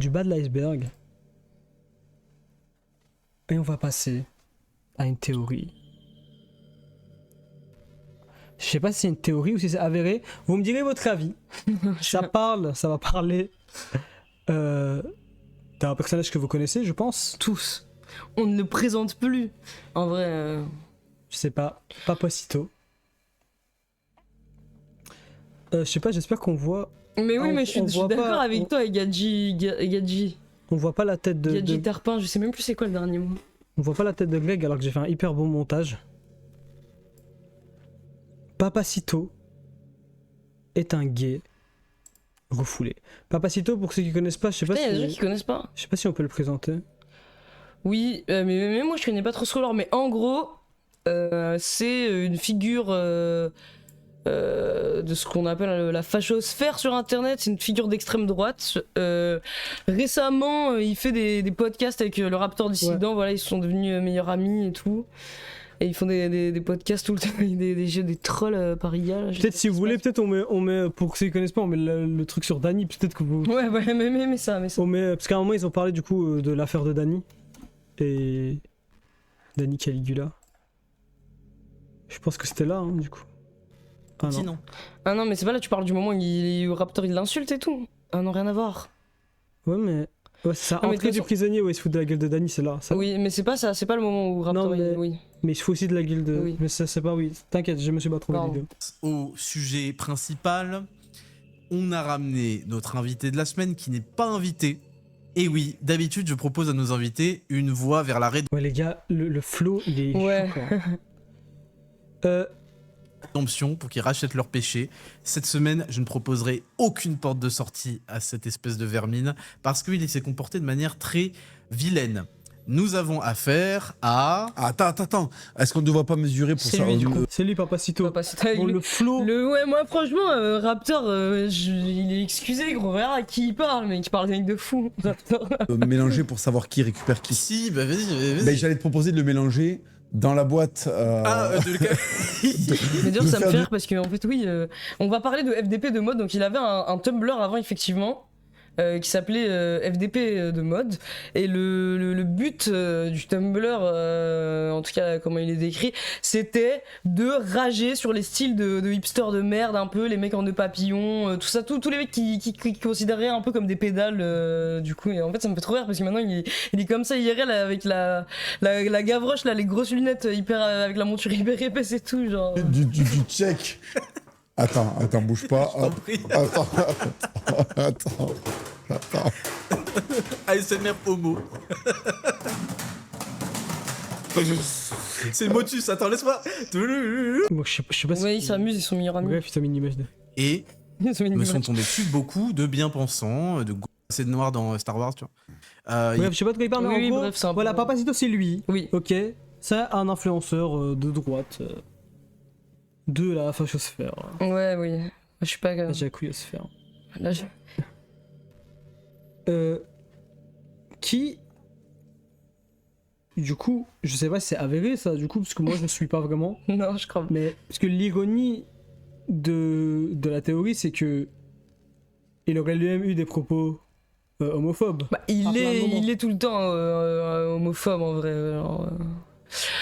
du bas de l'iceberg. Et on va passer à une théorie. Je sais pas si c'est une théorie ou si c'est avéré. Vous me direz votre avis. Ça va parler d'un personnage que vous connaissez, je pense. Tous. On ne le présente plus. En vrai. Je sais pas. Papacito. Je sais pas, j'espère qu'on voit. Mais oui, mais je suis voit d'accord pas, avec toi, Gadji. On voit pas la tête de. Gadji Tarpin, je sais même plus c'est quoi le dernier mot. On voit pas la tête de Greg alors que j'ai fait un hyper beau montage. Papacito est un gay refoulé. Papacito, pour ceux qui connaissent pas, je sais pas Putain, y a des gens si. qui connaissent pas. Je sais pas si on peut le présenter. Oui, mais moi je connais pas trop ce lore, mais en gros, c'est une figure de ce qu'on appelle la fachosphère sur internet, c'est une figure d'extrême droite. Récemment, il fait des podcasts avec le Raptor Dissident, Ouais. voilà, ils sont devenus meilleurs amis et tout. Et ils font des podcasts tout le temps, des jeux, des trolls par IA. Peut-être si vous voulez, peut-être on met, pour ceux qui connaissent pas, on met le truc sur Dany, peut-être que vous. Ouais, mais ça. On met, parce qu'à un moment ils ont parlé du coup de l'affaire de Dany. Et. Dany Caligula. Je pense que c'était là, hein, du coup. Ah non. Sinon. Ah non, mais c'est pas là, tu parles du moment où le Raptor il l'insulte et tout. Ah non, rien à voir. Ouais, mais. Ouais, c'est ça. Ah, mais de Entrée toute du façon- prisonnier, ouais, il se fout de la gueule de Dany, c'est là. Ça. Oui, mais c'est pas ça, c'est pas le moment où Raptor Non, mais- oui. Mais il se fout aussi de la gueule de. Oui. Mais ça, c'est pas, oui. T'inquiète, je me suis pas trouvé Pardon. vidéo. Au sujet principal, on a ramené notre invité de la semaine qui n'est pas invité. Et oui, d'habitude, je propose à nos invités une voie vers la Ouais, les gars, le flow, il est. Ouais. choquant. rédemption pour qu'ils rachètent leur péché. Cette semaine, je ne proposerai aucune porte de sortie à cette espèce de vermine parce qu'il s'est comporté de manière très vilaine. Nous avons affaire à... Attends. Est-ce qu'on ne devrait pas mesurer pour C'est ça lui, du coup. C'est lui, Papacito. Pas passer Bon, le flow. Ouais, moi franchement, Raptor, il est excusé, gros. Regarde à qui il parle, mais il parle d'un mec de fou, Raptor. mélanger pour savoir qui récupère qui. Si, bah vas-y. Ben, j'allais te proposer de le mélanger dans la boîte. Mais d'ailleurs, de ça me faire fait du- rire parce qu'en fait, oui, on va parler de FDP de mode. Donc, il avait un Tumblr avant, effectivement, qui s'appelait FDP de mode. Et le but du Tumblr, en tout cas, comment il est décrit, c'était de rager sur les styles de hipsters de merde, un peu, les mecs en nœud papillon, tout ça, tous les mecs qui considéraient un peu comme des pédales, du coup. Et en fait, ça me fait trop rire parce que maintenant, il est comme ça IRL avec la gavroche, là, les grosses lunettes hyper, avec la monture hyper épaisse et tout, genre. Du check. Attends, bouge pas. Je t'en prie. Attends. ASMR homo. C'est Motus, attends, laisse-moi. Bon, je sais pas si. Ouais, ils s'amusent, ils sont meilleurs amis. Bref, il t'a mis une image de. Et Ils sont me mignons. sont tombés dessus beaucoup de bien-pensants, de assez de noirs dans Star Wars, tu vois. Bref, je sais pas de quoi il parle, mais Oui, en gros. bref, c'est un peu- Voilà, Papacito, c'est lui. Oui. Ok. C'est un influenceur de droite. De la fachosphère. Ouais, oui. Je suis pas. La jacouillosphère. Là, je- Qui. Du coup, je sais pas si c'est avéré ça, du coup, parce que moi je ne suis pas vraiment. Non, je crois. Mais. Parce que l'ironie de la théorie, c'est que. Il aurait lui-même eu des propos homophobes. Bah, À plein de moments. il est tout le temps homophobe en vrai. Alors,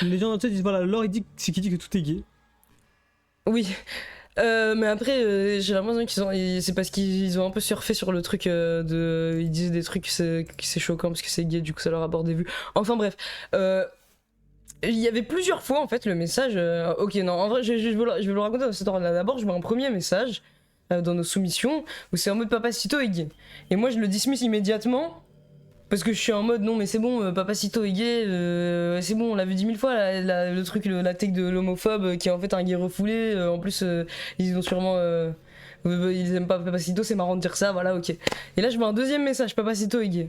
Les gens dans le chat disent voilà, Laure il dit c'est qui dit que tout est gay. Oui. Mais après, j'ai l'impression c'est parce qu'ils ont un peu surfé sur le truc ils disent des trucs que c'est choquant parce que c'est gay, du coup ça leur aborde des vues. Enfin bref. Il y avait plusieurs fois en fait le message. Ok, non, en vrai, je vais vous le raconter dans cet ordre-là. D'abord, je vois un premier message dans nos soumissions où c'est en mode Papacito est gay. Et moi, je le dismiss immédiatement parce que je suis en mode non, mais c'est bon, Papacito est gay, c'est bon, on l'a vu 10 000 fois, le truc, la tech de l'homophobe qui est en fait un gay refoulé. En plus, ils ont sûrement. Ils aiment pas Papacito, c'est marrant de dire ça, voilà, ok. Et là, je vois un deuxième message Papacito est gay.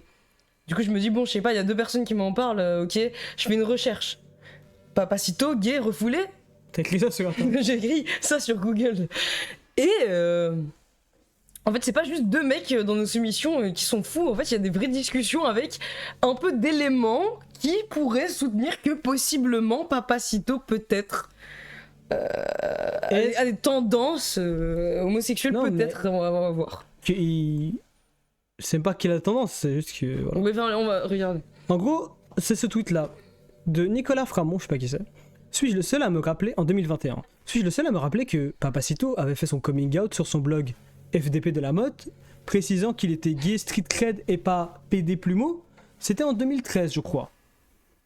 Du coup, je me dis, bon, je sais pas, il y a deux personnes qui m'en parlent, ok. Je fais une recherche. Papacito, gay, refoulé. T'as écrit ça sur Internet. J'ai écrit ça sur Google. Et en fait, c'est pas juste deux mecs dans nos soumissions qui sont fous. En fait, il y a des vraies discussions avec un peu d'éléments qui pourraient soutenir que possiblement Papacito peut-être a des tendances homosexuelles, Non, peut-être, on va voir. Que C'est même pas qu'il a tendance, c'est juste que. Voilà. On va regarder. En gros, c'est ce tweet-là de Nicolas Framont, je sais pas qui c'est. Suis-je le seul à me rappeler, en 2021, suis-je le seul à me rappeler que Papacito avait fait son coming out sur son blog FDP de la mode, précisant qu'il était gay, street cred et pas PD plumeau? C'était en 2013, je crois.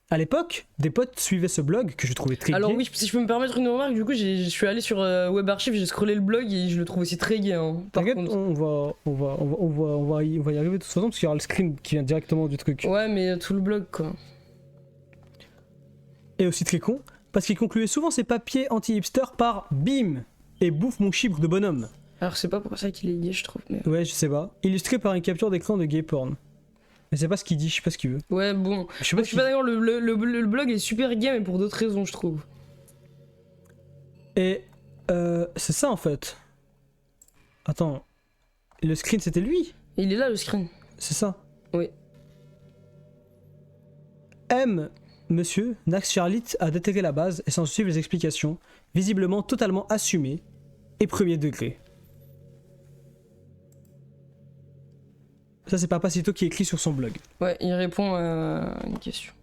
À l'époque, des potes suivaient ce blog que je trouvais très Alors gay. oui, si je peux me permettre une remarque, du coup, je suis allé sur Web Archive, j'ai scrollé le blog et je le trouve aussi très gay. Hein, par T'inquiète, contre. on va y arriver de toute façon parce qu'il y aura le screen qui vient directement du truc. Ouais, mais tout le blog, quoi. Et aussi très con, parce qu'il concluait souvent ses papiers anti-hipster par BIM et bouffe mon chibre de bonhomme. Alors c'est pas pour ça qu'il est gay, je trouve. Mais... Ouais, je sais pas. Illustré par une capture d'écran de gay porn. Mais c'est pas ce qu'il dit, je sais pas ce qu'il veut. Ouais, bon. Je sais pas Je suis pas d'accord, le blog est super gay, mais pour d'autres raisons, je trouve. Et c'est ça en fait. Attends. Le screen c'était lui? Il est là, le screen. C'est ça? Oui. M. Monsieur Nax Charlit a déterré la base et s'en suivent les explications, visiblement totalement assumées et premier degré. Ça c'est Papacito qui écrit sur son blog. Ouais, il répond à une question.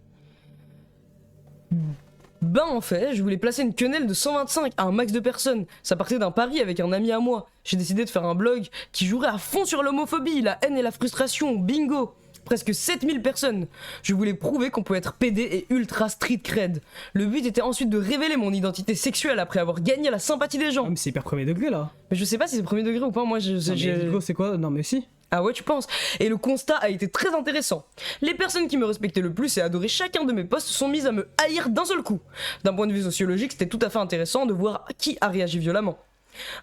Ben en fait, je voulais placer une quenelle de 125 à un max de personnes. Ça partait d'un pari avec un ami à moi. J'ai décidé de faire un blog qui jouerait à fond sur l'homophobie, la haine et la frustration. Bingo! Presque 7000 personnes. Je voulais prouver qu'on peut être PD et ultra street cred. Le but était ensuite de révéler mon identité sexuelle après avoir gagné la sympathie des Ah, gens. mais c'est hyper premier degré là. Mais je sais pas si c'est premier degré ou pas, moi Non, mais gros, c'est quoi? Non mais si. Ah ouais, tu penses? Et le constat a été très intéressant. Les personnes qui me respectaient le plus et adoraient chacun de mes posts sont mises à me haïr d'un seul coup. D'un point de vue sociologique, c'était tout à fait intéressant de voir qui a réagi violemment.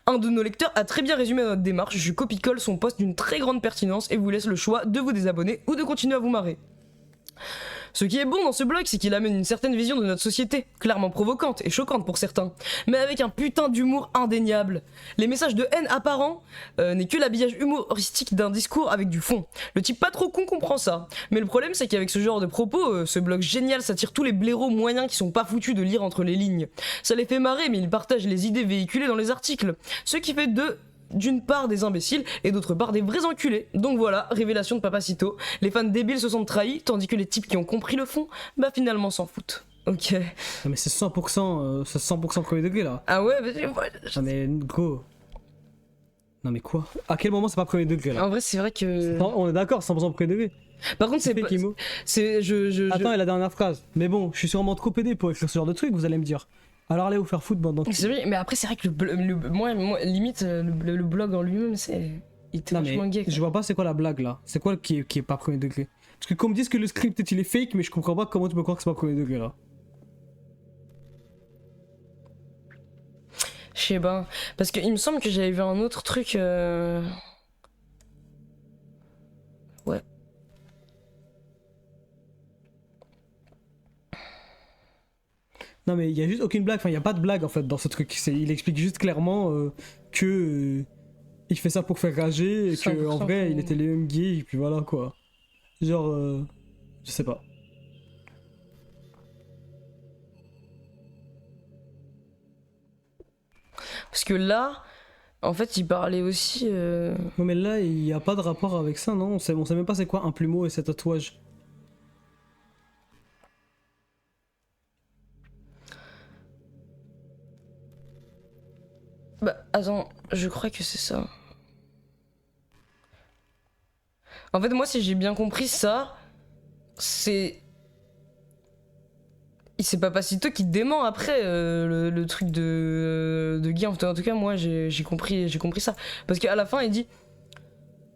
Un de nos lecteurs a très bien résumé notre démarche, je copie-colle son post d'une très grande pertinence et vous laisse le choix de vous désabonner ou de continuer à vous marrer. Ce qui est bon dans ce blog, c'est qu'il amène une certaine vision de notre société, clairement provocante et choquante pour certains, mais avec un putain d'humour indéniable. Les messages de haine apparents n'est que l'habillage humoristique d'un discours avec du fond. Le type pas trop con comprend ça, mais le problème c'est qu'avec ce genre de propos, ce blog génial s'attire tous les blaireaux moyens qui sont pas foutus de lire entre les lignes. Ça les fait marrer, mais ils partagent les idées véhiculées dans les articles, ce qui fait d'une part des imbéciles et d'autre part des vrais enculés. Donc voilà, révélation de Papacito. Les fans débiles se sont trahis, tandis que les types qui ont compris le fond, bah finalement s'en foutent. Ok. Non mais c'est 100% premier degré là. Ah ouais, Non mais gros. Non mais quoi? À quel moment c'est pas premier degré là? en vrai c'est vrai que... Non, on est d'accord, 100% premier degré. Par contre c'est Fake pas... emo. C'est... Attends, et la dernière phrase. Mais bon, je suis sûrement trop pédé pour écrire ce genre de truc, vous allez me dire. Alors allez vous faire foutre, bande d'enculés. C'est vrai, mais après c'est vrai que moi limite le blog en lui-même il était Non mais vachement gay. Quoi. je vois pas c'est quoi la blague là. C'est quoi qui est pas premier degré? Parce que qu'on me dise que le script il est fake, mais je comprends pas comment tu peux croire que c'est pas premier degré là. Je sais pas, parce qu'il me semble que j'avais vu un autre truc... Ouais. Non mais il y a juste aucune blague, enfin il y a pas de blague en fait dans ce truc. Il explique juste clairement que il fait ça pour faire rager et que en vrai il était les mêmes gays et puis voilà quoi. Genre je sais pas. Parce que là, en fait, il parlait aussi... Non mais là il y a pas de rapport avec ça non, on sait même pas c'est quoi un plumeau et cet tatouage. Bah, attends, je crois que c'est ça. En fait, moi, si j'ai bien compris ça, c'est... C'est Papacito qui dément après le truc de Guy. En tout cas, moi, j'ai compris ça. Parce qu'à la fin, il dit...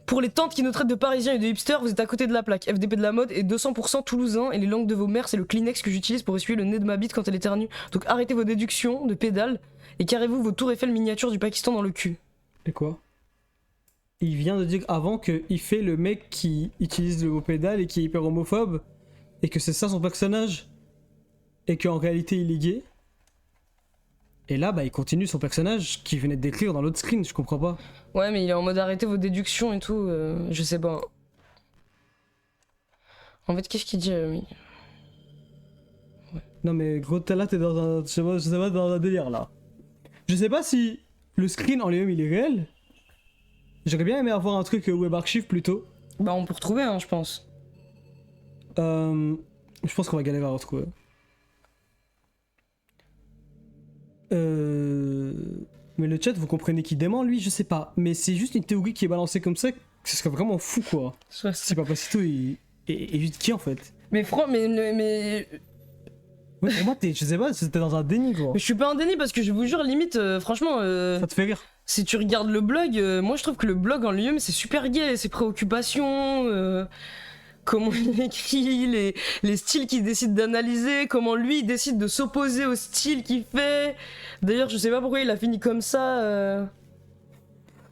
Pour les tantes qui nous traitent de parisiens et de hipsters, vous êtes à côté de la plaque. FDP de la mode est 200% toulousain et les langues de vos mères, c'est le Kleenex que j'utilise pour essuyer le nez de ma bite quand elle éternue. Donc arrêtez vos déductions de pédales et carrez-vous vos tours Eiffel miniatures du Pakistan dans le cul. Et quoi? Il vient de dire avant qu'il fait le mec qui utilise le mot pédale et qui est hyper homophobe et que c'est ça son personnage et qu'en réalité il est gay. Et là, bah, il continue son personnage qu'il venait de décrire dans l'autre screen, je comprends pas. Ouais, mais il est en mode arrêtez vos déductions et tout, je sais pas. En fait, qu'est-ce qu'il dit ouais. Non mais gros, là t'es dans un... je sais pas, dans un délire là. Je sais pas si le screen en lui-même il est réel. J'aurais bien aimé avoir un truc web archive plutôt. Bah, on peut retrouver, hein, je pense. Je pense qu'on va galérer à retrouver. Mais le chat, vous comprenez qui dément, lui, je sais pas. Mais c'est juste une théorie qui est balancée comme ça, ce serait vraiment fou, quoi. Si Papacito est juste qui, en fait? Mais mais Ouais, pour moi, je sais pas, c'était dans un déni, quoi. je suis pas en déni parce que je vous jure, limite, franchement, Ça te fait rire. si tu regardes le blog, moi je trouve que le blog en lui-même c'est super gay, ses préoccupations, comment il écrit, les styles qu'il décide d'analyser, comment lui il décide de s'opposer au style qu'il fait. D'ailleurs, je sais pas pourquoi il a fini comme ça.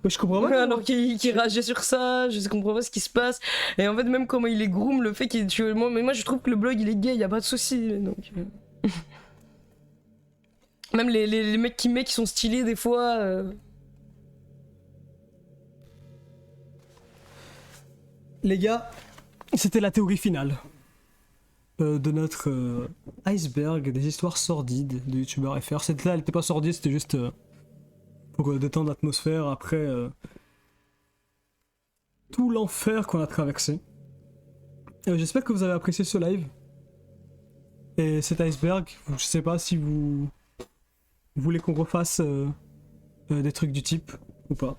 Ouais, je comprends pas. Alors qu'il rageait sur ça, je comprends pas ce qui se passe. Et en fait, même comment il est groom, le fait qu'il est. Moi je trouve que le blog il est gay, y a pas de souci. Donc. Même les mecs qui sont stylés des fois. Les gars, c'était la théorie finale de notre iceberg des histoires sordides de youtubeurs FR. Cette là, elle était pas sordide, c'était juste pour détendre l'atmosphère après tout l'enfer qu'on a traversé. J'espère que vous avez apprécié ce live. Et cet iceberg, je sais pas si vous voulez qu'on refasse des trucs du type ou pas.